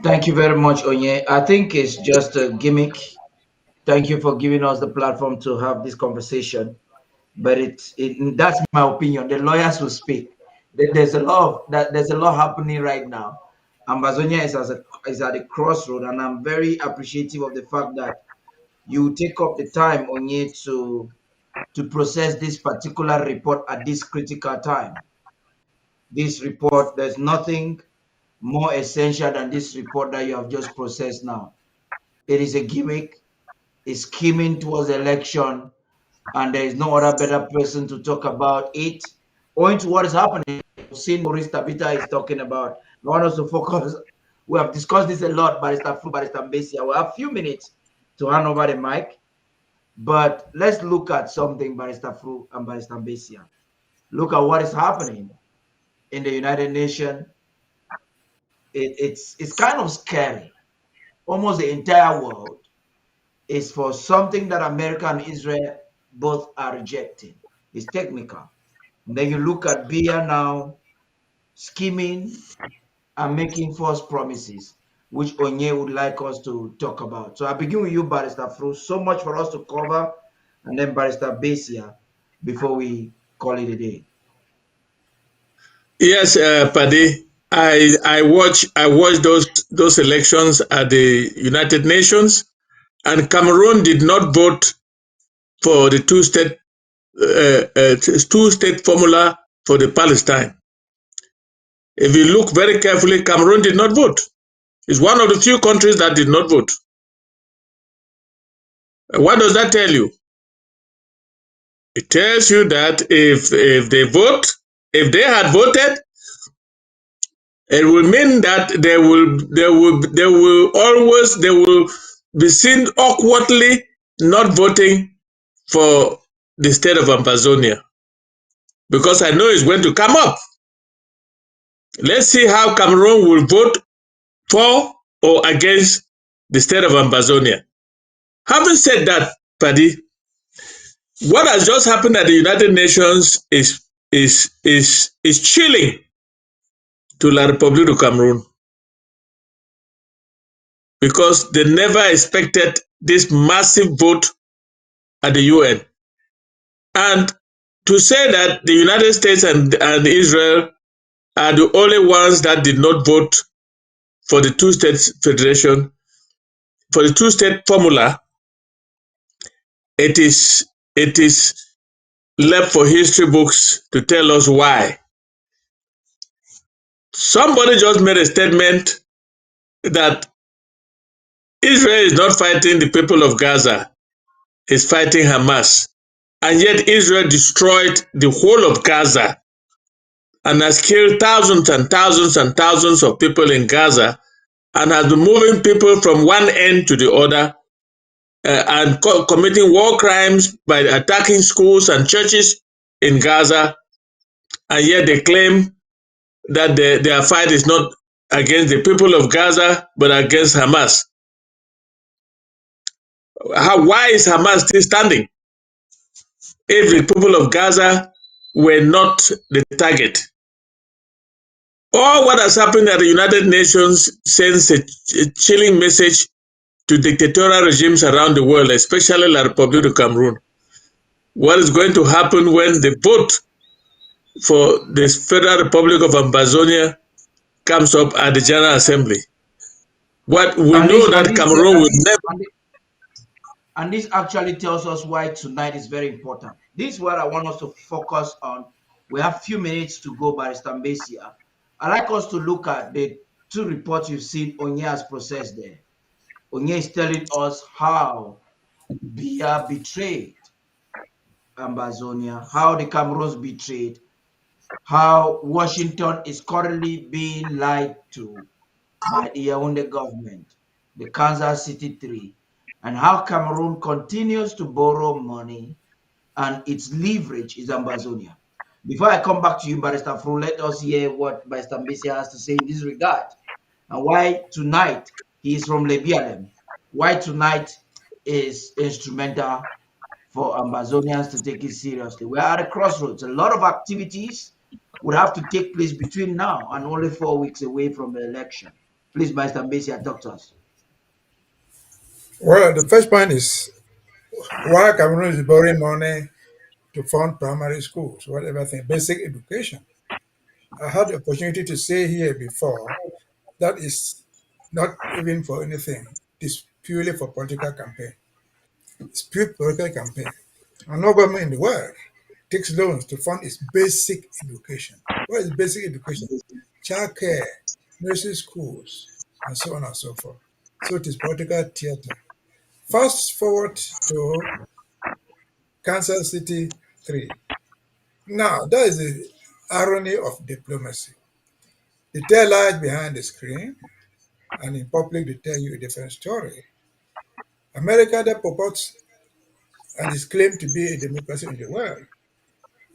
Thank you very much, Onye. I think it's just a gimmick. Thank you for giving us the platform to have this conversation. But that's my opinion. The lawyers will speak. There's a lot happening right now. Ambazonia is at a crossroad, and I'm very appreciative of the fact that you take up the time, Onye, to process this particular report at this critical time. This report, there's nothing more essential than this report that you have just processed now. It is a gimmick, it's scheming towards the election, and there is no other better person to talk about it. Owing to what is happening, seeing Maurice Tabita is talking about. I want us to focus. We have discussed this a lot, Barrister Fu, Barrister Mbesia. We have a few minutes to hand over the mic, but let's look at something, Barrister Fu and Barrister Mbesia. Look at what is happening in the United Nations. It's kind of scary. Almost the entire world is for something that America and Israel both are rejecting. It's technical. And then you look at Bia now scheming and making false promises, which Onye would like us to talk about. So I begin with you, Barrister Fru. So much for us to cover, and then Barrister Besia before we call it a day. Yes, Paddy. I watched those elections at the United Nations, and Cameroon did not vote for the two state formula for the Palestine. If you look very carefully, Cameroon did not vote. It's one of the few countries that did not vote. What does that tell you? It tells you that if they had voted, it will mean that they will be seen awkwardly not voting for the state of Ambazonia, because I know it's going to come up. Let's see how Cameroon will vote for or against the state of Ambazonia. Having said that, Paddy, what has just happened at the United Nations is chilling to La République du Cameroon, because they never expected this massive vote at the UN. And to say that the United States and Israel are the only ones that did not vote for the two-state federation, for the two-state formula, it is left for history books to tell us why. Somebody just made a statement that Israel is not fighting the people of Gaza, it's fighting Hamas. And yet Israel destroyed the whole of Gaza and has killed thousands and thousands and thousands of people in Gaza, and has been moving people from one end to the other, and committing war crimes by attacking schools and churches in Gaza. And yet they claim that their fight is not against the people of Gaza, but against Hamas. Why is Hamas still standing if the people of Gaza were not the target? All what has happened at the United Nations sends a chilling message to dictatorial regimes around the world, especially La République du Cameroon. What is going to happen when the vote for the Federal Republic of Ambazonia comes up at the General Assembly? What we know that Cameroon will never. And this actually tells us why tonight is very important. This is what I want us to focus on. We have few minutes to go, Barrister Mbesia. I'd like us to look at the two reports you've seen Onye has processed there. Onye is telling us how Bia betrayed Ambazonia, how the Cameroons betrayed, how Washington is currently being lied to by the Yaoundé government, the Kansas City Three, and how Cameroon continues to borrow money and its leverage is Ambazonia. Before I come back to you, Barrister Fru, let us hear what Barrister Mbesia has to say in this regard and why tonight he is from Lebialem, why tonight is instrumental for Ambazonians to take it seriously. We are at a crossroads. A lot of activities would have to take place between now and only 4 weeks away from the election. Please, Mr. Mbesi, talk to us. Well, the first point is why Cameroon is borrowing money to fund primary schools, whatever thing, basic education. I had the opportunity to say here before that is not even for anything. It's purely for political campaign. It's pure political campaign. And no government in the world takes loans to fund its basic education. What is basic education? Child care, nursery schools, and so on and so forth. So it is political theater. Fast forward to Kansas City 3. Now, that is the irony of diplomacy. They tell lies behind the screen, and in public, they tell you a different story. America, that purports and is claimed to be a democracy in the world,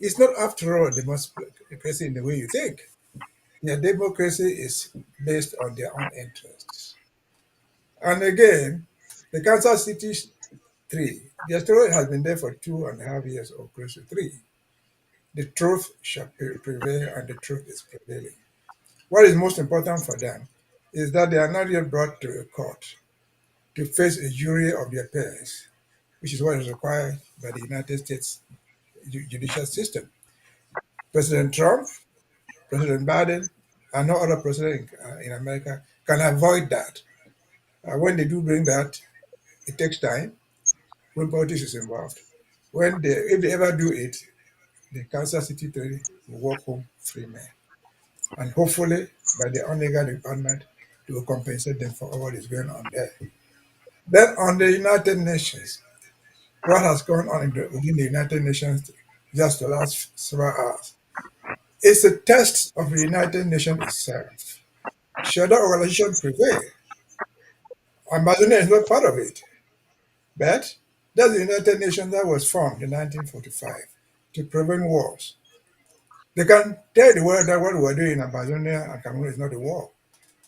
is not, after all, a democracy in the way you think. Their democracy is based on their own interests. And again, the Kansas City 3, the story has been there for 2.5 years or close to 3. The truth shall prevail, and the truth is prevailing. What is most important for them is that they are not yet brought to a court to face a jury of their peers, which is what is required by the United States judicial system. President Trump, President Biden, and no other president in America can avoid that. When they do bring that, it takes time when politics is involved. If they ever do it, the Kansas City 3 will walk home free men. And hopefully, by the legal department, they will compensate them for all what is going on there. Then on the United Nations, what has gone on within the United Nations just the last several hours is a test of the United Nations itself. Should that organization prevail? Ambazonia is not part of it, but that's the United Nations that was formed in 1945 to prevent wars. They can tell the world that what we're doing in Ambazonia and Cameroon is not a war,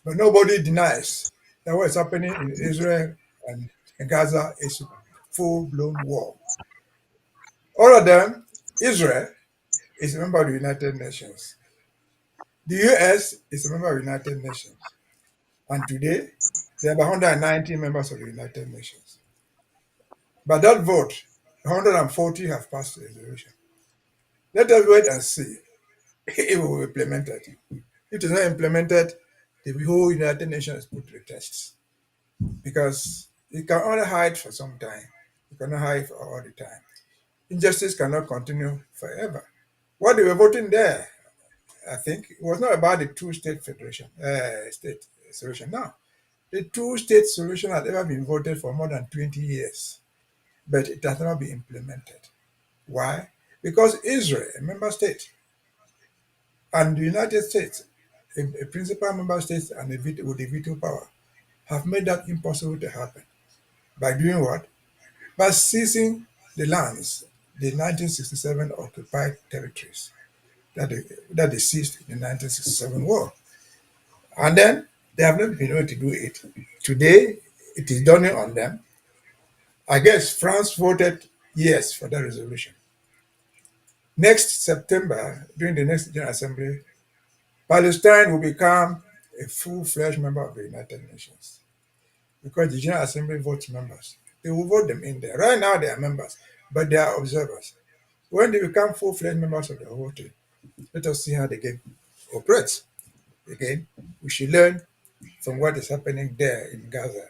but nobody denies that what is happening in Israel and Gaza is full-blown war. All of them, Israel is a member of the United Nations. The US is a member of the United Nations. And today, there are about 190 members of the United Nations. By that vote, 140 have passed the resolution. Let us wait and see if it will be implemented. If it is not implemented, the whole United Nations is put to the test. Because it can only hide for some time. It cannot hide for all the time. Injustice cannot continue forever. What they were voting there, I think, it was not about the two-state federation, state solution. No, the two-state solution has ever been voted for more than 20 years, but it has never been implemented. Why? Because Israel, a member state, and the United States, a principal member state and with the veto power, have made that impossible to happen. By doing what? By seizing the lands, the 1967 occupied territories that they seized in the 1967 war. And then they have not been able to do it. Today, it is dawning on them. I guess France voted yes for that resolution. Next September, during the next General Assembly, Palestine will become a full-fledged member of the United Nations because the General Assembly votes members. They will vote them in there. Right now, they are members, but they are observers. When they become full-fledged members of the whole thing, let us see how the game operates. Again, we should learn from what is happening there in Gaza.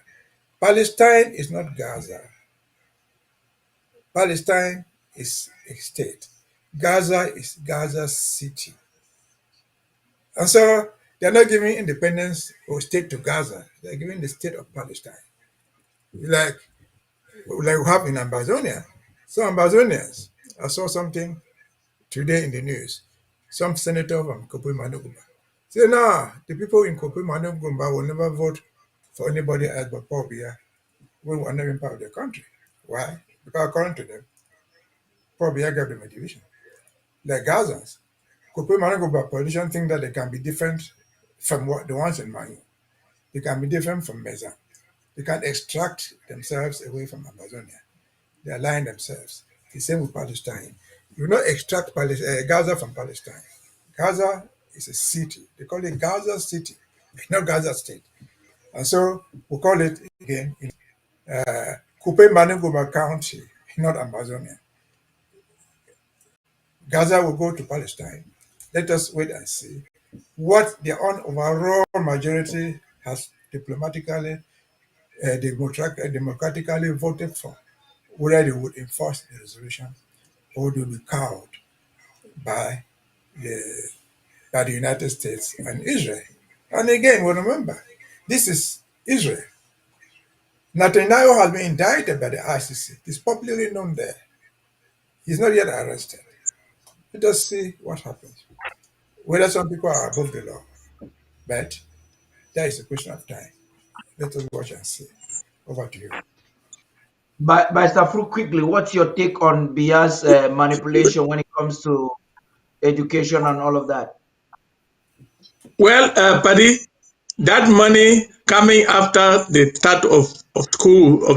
Palestine is not Gaza. Palestine is a state. Gaza is Gaza City. And so they're not giving independence or state to Gaza. They're giving the state of Palestine. Like, like we have in Ambazonia. So Ambazonians, I saw something today in the news. Some senator from Kopi Manugumba say, nah, the people in Kopi Manugumba will never vote for anybody else but Paul Biya when we are not even part of the country. Why? Because according to them, Paul Biya gave them a division. Like Gazans, Kopi Manugumba politicians think that they can be different from what the ones in Manu. They can be different from Meza. They can extract themselves away from Amazonia. They align themselves. The same with Palestine. You not extract Gaza from Palestine. Gaza is a city. They call it Gaza City. not Gaza State. And so we call it again Coupe Maninguma County, not Ambazonia. Gaza will go to Palestine. Let us wait and see what the overall majority has diplomatically, democratically voted for, whether they would enforce the resolution or they will be cowed by the, by the United States and Israel. And again, we remember, this is Israel. Netanyahu has been indicted by the ICC. It's popularly known there. He's not yet arrested. Let us see what happens. Whether some people are above the law, but that is a question of time. Let us watch and see. Over to you. By Safru, quickly, what's your take on Bia's manipulation when it comes to education and all of that? Well, Paddy, that money coming after the start of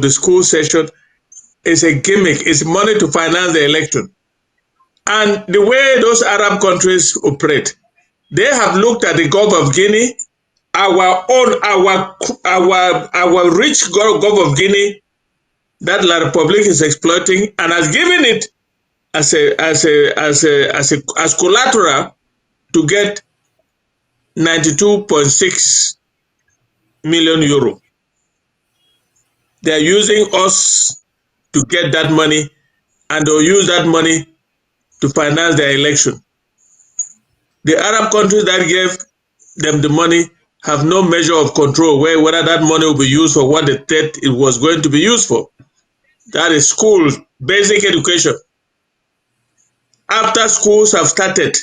the school session is a gimmick. It's money to finance the election. And the way those Arab countries operate, they have looked at the Gulf of Guinea, our rich Gulf of Guinea that La Republic is exploiting, and has given it as collateral to get 92.6 million euro. They are using us to get that money, and they'll use that money to finance their election. The Arab countries that gave them the money have no measure of control whether that money will be used for what they said it was going to be used for. That is school, basic education. After schools have started,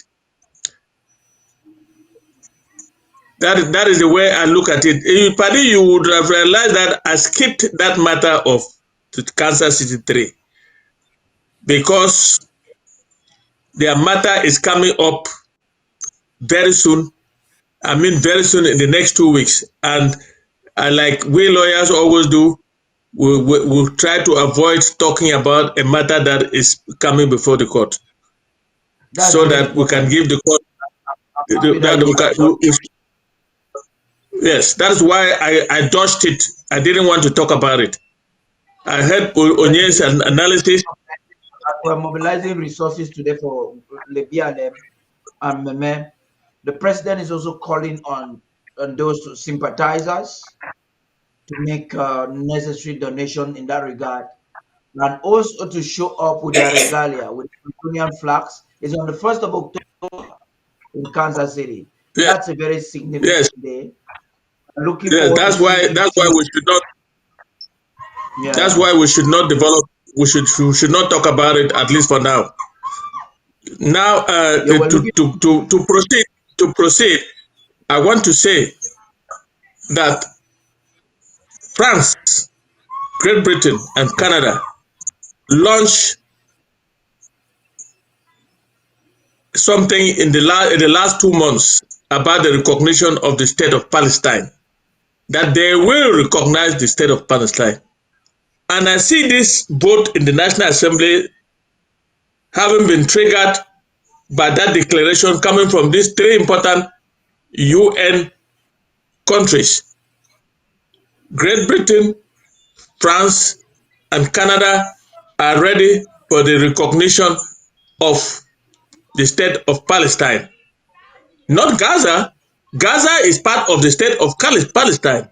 that is the way I look at it. Paddy, you would have realized that I skipped that matter of Kansas City 3 because their matter is coming up very soon. I mean, very soon in the next 2 weeks. And like we lawyers always do, we'll try to avoid talking about a matter that is coming before the court. That's so that we can give the court. Yes, that's why I dodged it. I didn't want to talk about it. I heard Onye's analysis. We're mobilizing resources today for Lebialem and Meme. The president is also calling on those sympathizers to make necessary donation in that regard, and also to show up with their regalia, with Union flags. It's on the 1st of October in Kansas City. Yes. That's a very significant day. Looking yes, that's why we should not. Yeah. That's why we should not develop. We should not talk about it, at least for now. Now, to proceed, I want to say that France, Great Britain, and Canada launched something in the last 2 months about the recognition of the state of Palestine, that they will recognize the state of Palestine. And I see this vote in the National Assembly having been triggered by that declaration coming from these 3 important UN countries: Great Britain, France, and Canada are ready for the recognition of the state of Palestine. Not Gaza. Gaza is part of the state of Palestine.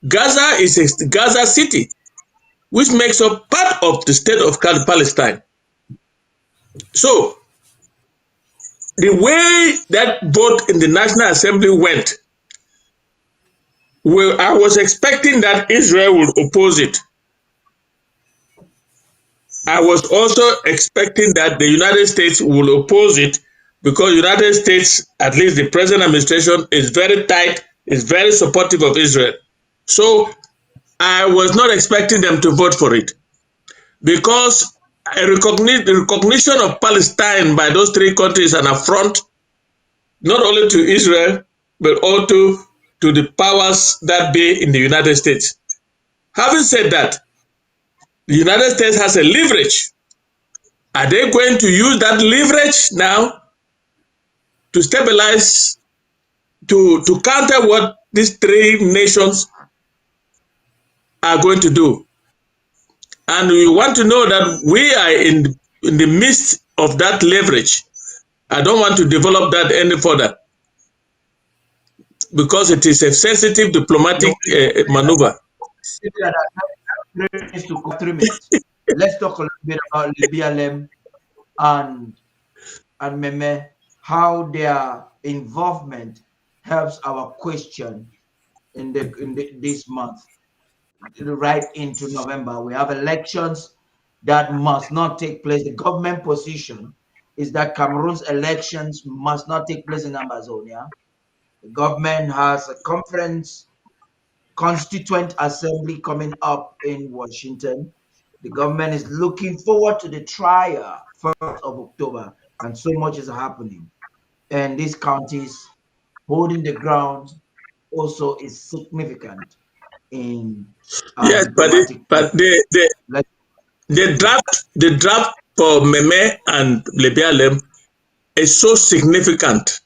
Gaza is Gaza City, which makes up part of the state of Palestine. So, the way that vote in the National Assembly went, well, I was expecting that Israel would oppose it. I was also expecting that the United States will oppose it, because the United States, at least the present administration, is very tight, is very supportive of Israel. So I was not expecting them to vote for it, because the recognition of Palestine by those 3 countries is an affront not only to Israel, but also to the powers that be in the United States. Having said that, the United States has a leverage. Are they going to use that leverage now to stabilize, to counter what these three nations are going to do. And we want to know that we are in the midst of that leverage. I don't want to develop that any further because it is a sensitive You, diplomatic you maneuver. that 3 minutes to 3 minutes. Let's talk a little bit about Lebialem and Meme, how their involvement helps our question in this month, right into November. We have elections that must not take place. The government position is that Cameroon's elections must not take place in Ambazonia. The government has a conference, constituent assembly coming up in Washington. The government is looking forward to the trial 1st of October, and so much is happening. And these counties holding the ground also is significant in our Yes, diplomatic but purpose. Let's the draft for Meme and Lebialem is so significant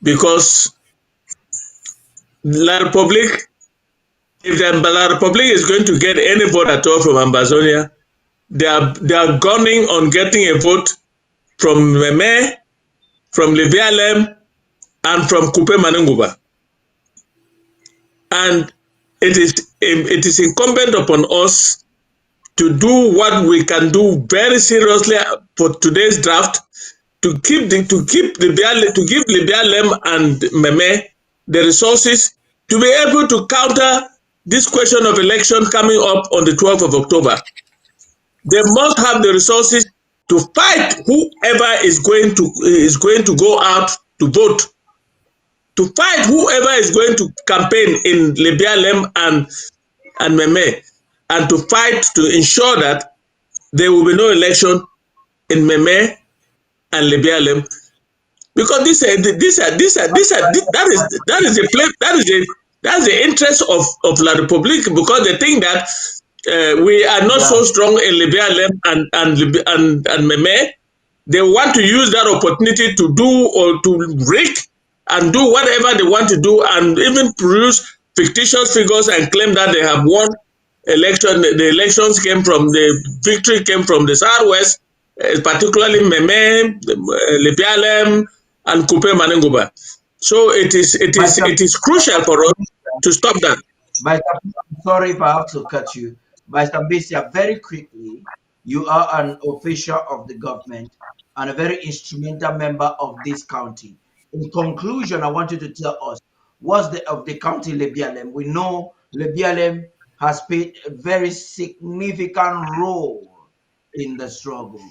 because La Republique, if the La Republique is going to get any vote at all from Ambazonia, they are gunning on getting a vote from Meme, from Lebialem, and from Kupe Manenguba. And it is incumbent upon us to do what we can do very seriously for today's draft to give Lebialem and Meme the resources to be able to counter this question of election coming up on the 12th of October. They must have the resources to fight whoever is going to go out to vote, to fight whoever is going to campaign in Lebialem and Meme, and to fight to ensure that there will be no election in Meme and Lebialem, because that's the interest of La Republique, because they think that we are not yeah. so strong in Lebialem and Meme. They want to use that opportunity to do or to rig and do whatever they want to do, and even produce fictitious figures and claim that they have won election. The elections came from the victory came from the southwest, particularly Meme, Lebialem, and Kupe Manenguba. So it is crucial for us to stop that. By I'm sorry if I have to cut you. By Stambisia, very quickly, you are an official of the government and a very instrumental member of this county. In conclusion, I want you to tell us what's the of the county Lebialem. We know Lebialem has played a very significant role in the struggle.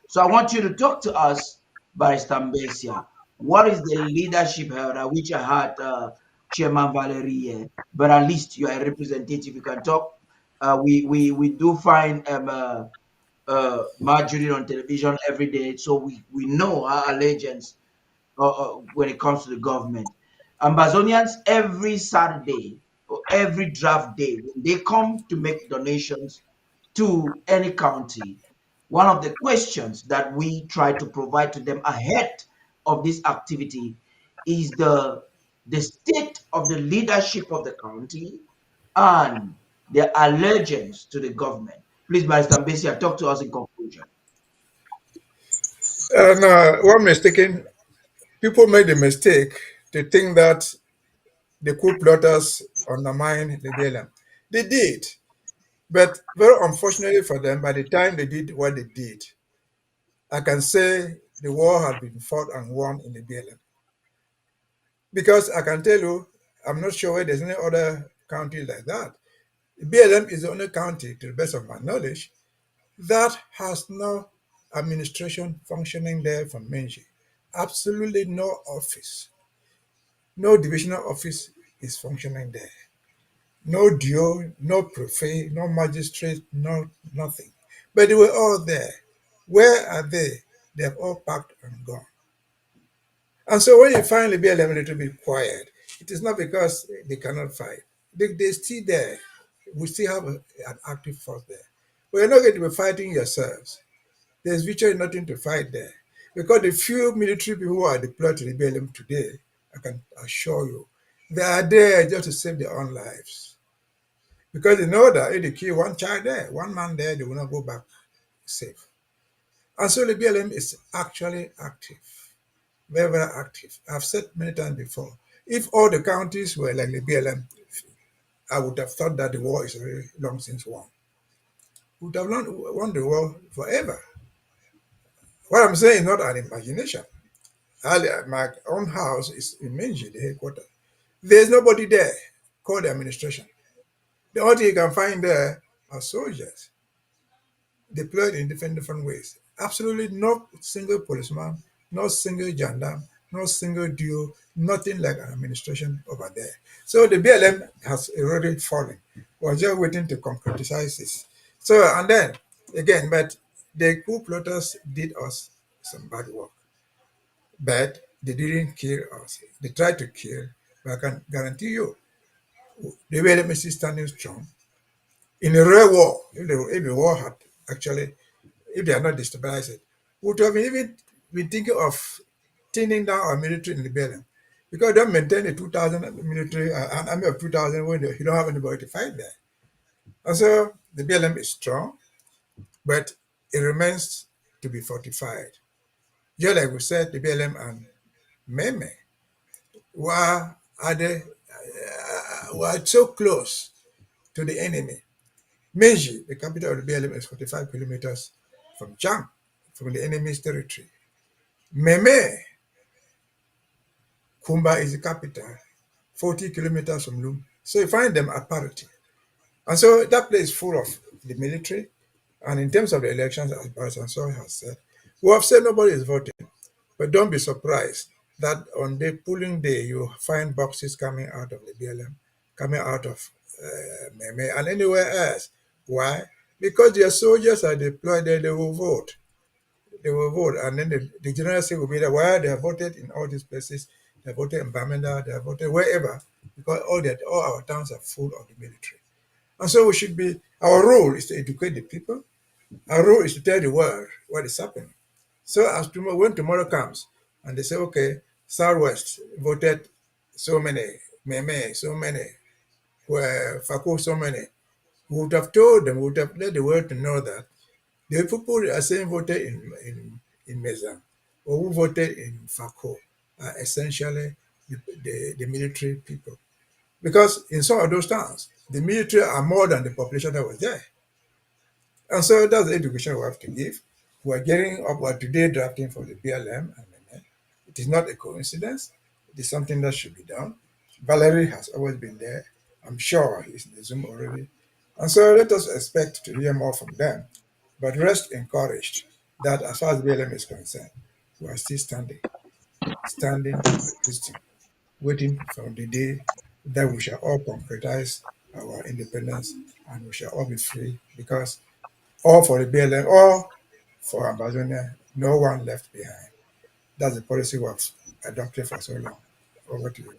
So I want you to talk to us, Barrister Mbesia. What is the leadership held? I wish I had Chairman Valerie here, but at least you are a representative. You can talk. We do find Marjorie on television every day, so we know her allegiance when it comes to the government. Ambazonians every Saturday or every draft day, when they come to make donations to any county, one of the questions that we try to provide to them ahead of this activity is the state of the leadership of the county and their allegiance to the government. Please, Barrister Mbesia, talk to us in conclusion. And one mistaken, people made the mistake to think that the coup plotters undermined the BLM. They did, but very unfortunately for them, by the time they did what they did, I can say the war had been fought and won in the BLM. Because I can tell you, I'm not sure where there's any other county like that. The BLM is the only county, to the best of my knowledge, that has no administration functioning there from Menji. Absolutely no office. No divisional office is functioning there. No DO, no prefect, no magistrate, no nothing. But they were all there. Where are they? They have all packed and gone. And so when you finally be a little bit quiet, it is not because they cannot fight. They're still there. We still have an active force there. But you're not going to be fighting yourselves. There's virtually nothing to fight there. Because the few military people who are deployed to the BLM today, I can assure you, They are there just to save their own lives. Because they know that if they kill one child there, one man there, they will not go back safe. And so the BLM is actually active, very, very active. I've said many times before, if all the counties were like the BLM, I would have thought that the war is already long since won. We would have won the war forever. What I'm saying is not an imagination. My own house is in Minji, the headquarters. There's nobody there called the administration. The only thing you can find there are soldiers deployed in different ways. Absolutely no single policeman, no single gendarme, no single duo, nothing like an administration over there. So the BLM has already fallen. We're just waiting to concretize this. So, and then again, but the coup plotters did us some bad work, but they didn't kill us. They tried to kill, but I can guarantee you, the BLM is still standing strong. In a real war, if the war had actually, if they are not destabilized, it, would have even been thinking of thinning down our military in Lebialem. Because they don't maintain a 2,000 military, an army of 2,000 when you don't have anybody to fight there. And so the BLM is strong, but it remains to be fortified. Just like we said, the BLM and Meme were, were so close to the enemy. Meiji, the capital of the BLM, is 45 kilometers from Chang, from the enemy's territory. Meme, Kumba is the capital, 40 kilometers from Lum. So you find them at parity. And so that place is full of the military. And in terms of the elections, as Barasan has said, we have said nobody is voting. But don't be surprised that on the polling day, you find boxes coming out of the BLM, coming out of Meme, and anywhere else. Why? Because their soldiers are deployed there, they will vote. They will vote. And then the general say will be there, why they have voted in all these places. They have voted in Bamenda, they have voted wherever, because all our towns are full of the military. And so we should be, our role is to educate the people. Our role is to tell the world what is happening. So as tomorrow, when tomorrow comes and they say, okay, Southwest voted so many, Meme, so many, where Fako, so many, we would have told them, we would have let the world to know that the people who are saying voted in Mezam or who voted in Fako are essentially the military people. Because in some of those towns, the military are more than the population that was there. And so that's the education we have to give. We're getting up, we're today drafting for the BLM. It is not a coincidence. It is something that should be done. Valerie has always been there. I'm sure he's in the Zoom already. And so let us expect to hear more from them. But rest encouraged that as far as BLM is concerned, we are still standing and listening, waiting for the day that we shall all concretize our independence and we shall all be free because all for the BLM, all for Ambazonia, no one left behind. That's the policy we have adopted for so long. Over to you.